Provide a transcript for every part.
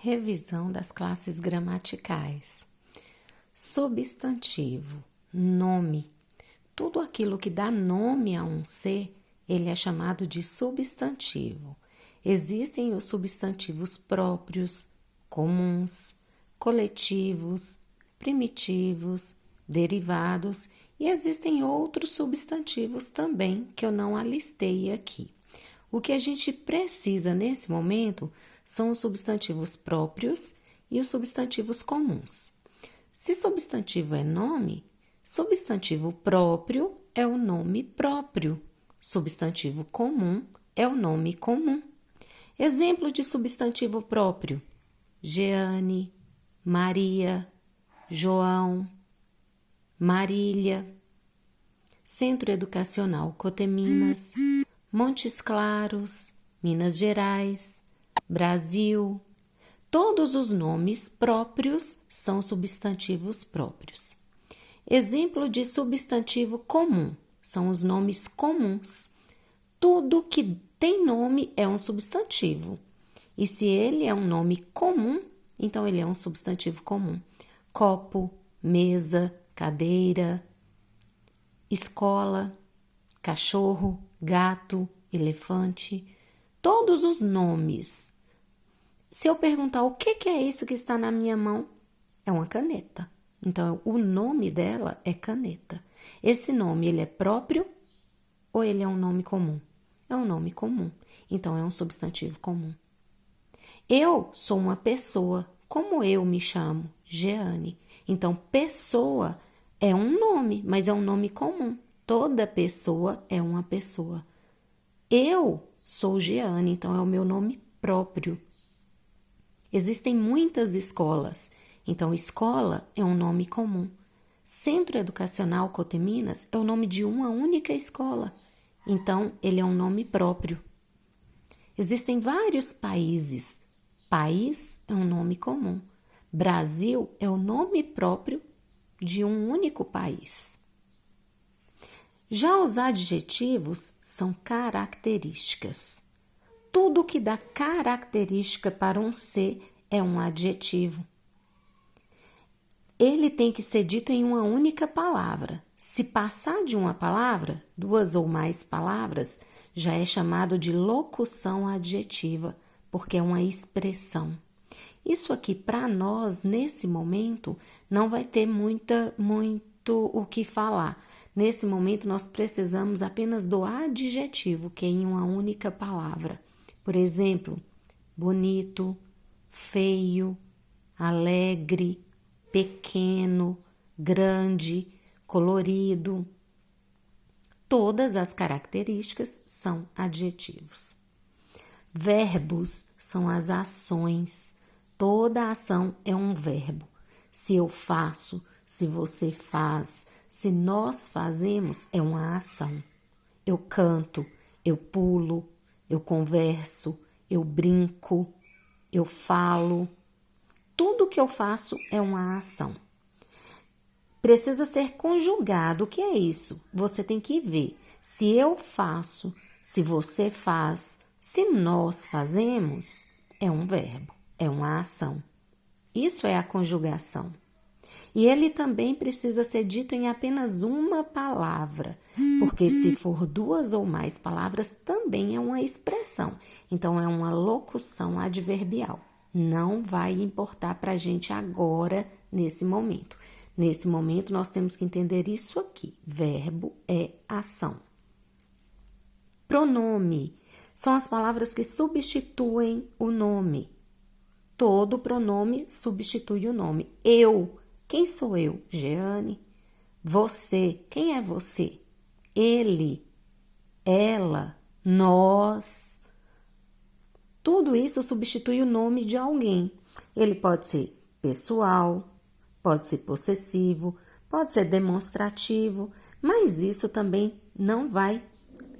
Revisão das classes gramaticais. Substantivo, nome. Tudo aquilo que dá nome a um ser, ele é chamado de substantivo. Existem os substantivos próprios, comuns, coletivos, primitivos, derivados e existem outros substantivos também que eu não alistei aqui. O que a gente precisa nesse momento são os substantivos próprios e os substantivos comuns. Se substantivo é nome, substantivo próprio é o nome próprio. Substantivo comum é o nome comum. Exemplo de substantivo próprio: Jeane, Maria, João, Marília. Centro Educacional Coteminas, Montes Claros, Minas Gerais, Brasil. Todos os nomes próprios são substantivos próprios. Exemplo de substantivo comum são os nomes comuns. Tudo que tem nome é um substantivo. E se ele é um nome comum, então ele é um substantivo comum. Copo, mesa, cadeira, escola, cachorro, gato, elefante. Todos os nomes. Se eu perguntar o que é isso que está na minha mão, é uma caneta. Então, o nome dela é caneta. Esse nome, ele é próprio ou ele é um nome comum? É um nome comum. Então, é um substantivo comum. Eu sou uma pessoa. Como eu me chamo? Jeane. Então, pessoa é um nome, mas é um nome comum. Toda pessoa é uma pessoa. Eu sou Jeane, então é o meu nome próprio. Existem muitas escolas, então escola é um nome comum. Centro Educacional Coteminas é o nome de uma única escola, então ele é um nome próprio. Existem vários países. País é um nome comum. Brasil é o nome próprio de um único país. Já os adjetivos são características. Tudo que dá característica para um ser é um adjetivo. Ele tem que ser dito em uma única palavra. Se passar de uma palavra, duas ou mais palavras, já é chamado de locução adjetiva, porque é uma expressão. Isso aqui, para nós, nesse momento, não vai ter muito o que falar. Nesse momento, nós precisamos apenas do adjetivo, que é em uma única palavra. Por exemplo, bonito, feio, alegre, pequeno, grande, colorido. Todas as características são adjetivos. Verbos são as ações. Toda ação é um verbo. Se eu faço, se você faz, se nós fazemos, é uma ação. Eu canto, eu pulo, eu converso, eu brinco, eu falo. Tudo que eu faço é uma ação. Precisa ser conjugado. O que é isso? Você tem que ver. Se eu faço, se você faz, se nós fazemos, é um verbo, é uma ação. Isso é a conjugação. E ele também precisa ser dito em apenas uma palavra, porque se for duas ou mais palavras, também é uma expressão. Então, é uma locução adverbial. Não vai importar para a gente agora, nesse momento. Nesse momento, nós temos que entender isso aqui. Verbo é ação. Pronome são as palavras que substituem o nome. Todo pronome substitui o nome. Eu. Quem sou eu? Jeane. Você. Quem é você? Ele. Ela. Nós. Tudo isso substitui o nome de alguém. Ele pode ser pessoal, pode ser possessivo, pode ser demonstrativo, mas isso também não vai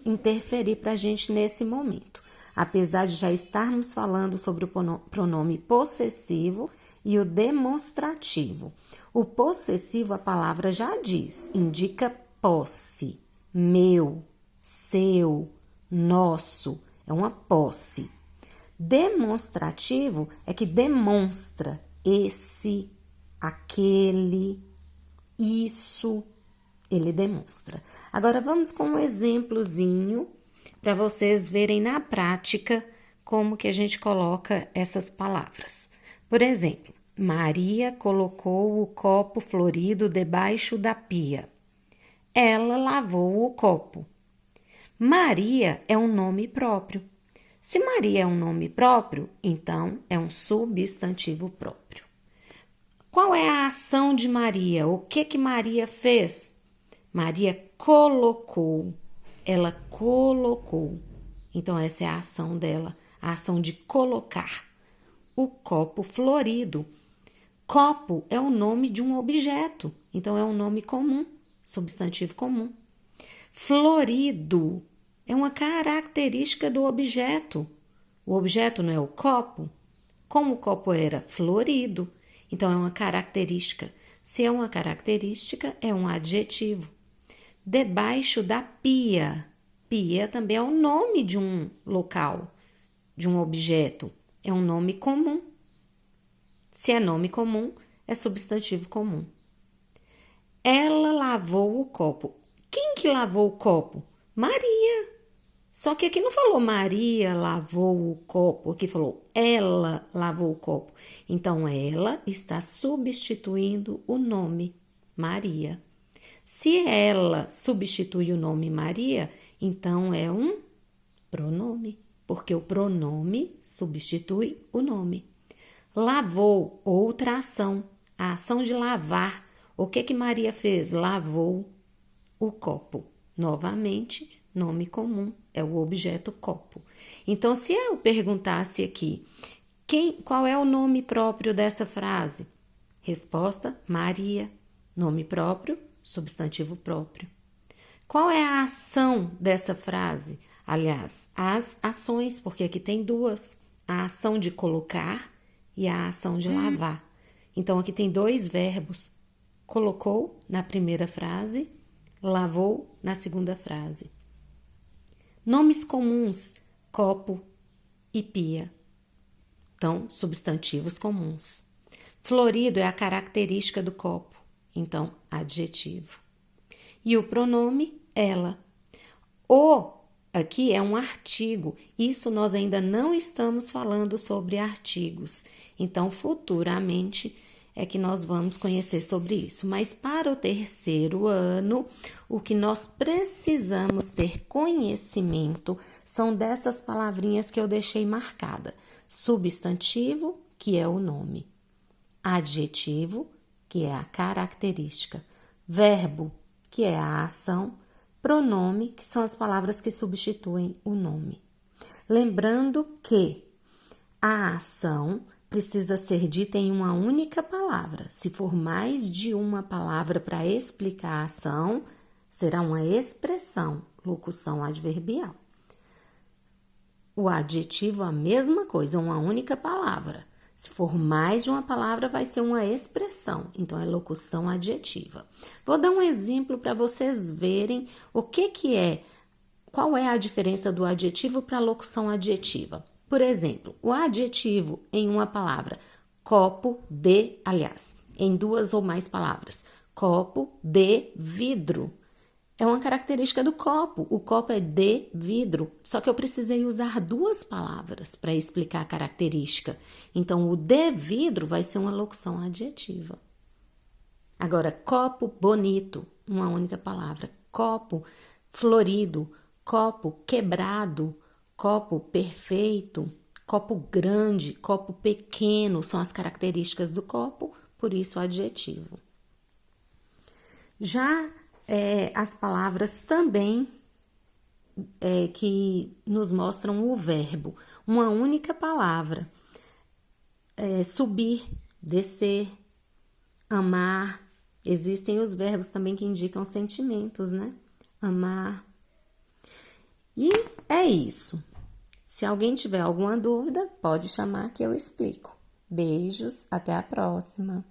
interferir para a gente nesse momento. Apesar de já estarmos falando sobre o pronome possessivo e o demonstrativo. O possessivo, a palavra já diz, indica posse, meu, seu, nosso, é uma posse. Demonstrativo é que demonstra esse, aquele, isso, ele demonstra. Agora vamos com um exemplozinho para vocês verem na prática como que a gente coloca essas palavras. Por exemplo, Maria colocou o copo florido debaixo da pia. Ela lavou o copo. Maria é um nome próprio. Se Maria é um nome próprio, então é um substantivo próprio. Qual é a ação de Maria? O que Maria fez? Maria colocou. Ela colocou. Então essa é a ação dela, a ação de colocar. O copo florido. Copo é o nome de um objeto, então é um nome comum, substantivo comum. Florido é uma característica do objeto. O objeto não é o copo? Como o copo era florido, então é uma característica. Se é uma característica, é um adjetivo. Debaixo da pia. Pia também é o nome de um local, de um objeto. É um nome comum. Se é nome comum, é substantivo comum. Ela lavou o copo. Quem que lavou o copo? Maria. Só que aqui não falou Maria lavou o copo, aqui falou ela lavou o copo. Então, ela está substituindo o nome Maria. Se ela substitui o nome Maria, então é um pronome, porque o pronome substitui o nome. Lavou, outra ação, a ação de lavar. O que Maria fez? Lavou o copo. Novamente, nome comum, é o objeto copo. Então, se eu perguntasse aqui, qual é o nome próprio dessa frase? Resposta, Maria. Nome próprio, substantivo próprio. Qual é a ação dessa frase? Aliás, as ações, porque aqui tem duas. A ação de colocar e a ação de lavar. Então, aqui tem dois verbos. Colocou na primeira frase, lavou na segunda frase. Nomes comuns, copo e pia. Então, substantivos comuns. Florido é a característica do copo. Então, adjetivo. E o pronome, ela. O aqui é um artigo. Isso nós ainda não estamos falando sobre artigos. Então, futuramente é que nós vamos conhecer sobre isso. Mas para o terceiro ano, o que nós precisamos ter conhecimento são dessas palavrinhas que eu deixei marcada. Substantivo, que é o nome. Adjetivo, que é a característica. Verbo, que é a ação. Pronome, que são as palavras que substituem o nome. Lembrando que a ação precisa ser dita em uma única palavra. Se for mais de uma palavra para explicar a ação, será uma expressão, locução adverbial. O adjetivo, a mesma coisa, uma única palavra. Se for mais de uma palavra, vai ser uma expressão, então é locução adjetiva. Vou dar um exemplo para vocês verem qual é a diferença do adjetivo para a locução adjetiva. Por exemplo, o adjetivo em uma palavra, em duas ou mais palavras, copo de vidro. É uma característica do copo. O copo é de vidro. Só que eu precisei usar duas palavras para explicar a característica. Então, o de vidro vai ser uma locução adjetiva. Agora, copo bonito, uma única palavra. Copo florido, copo quebrado, copo perfeito, copo grande, copo pequeno. São as características do copo, por isso adjetivo. Já as palavras também que nos mostram o verbo. Uma única palavra. Subir, descer, amar. Existem os verbos também que indicam sentimentos, né? Amar. E é isso. Se alguém tiver alguma dúvida, pode chamar que eu explico. Beijos, até a próxima.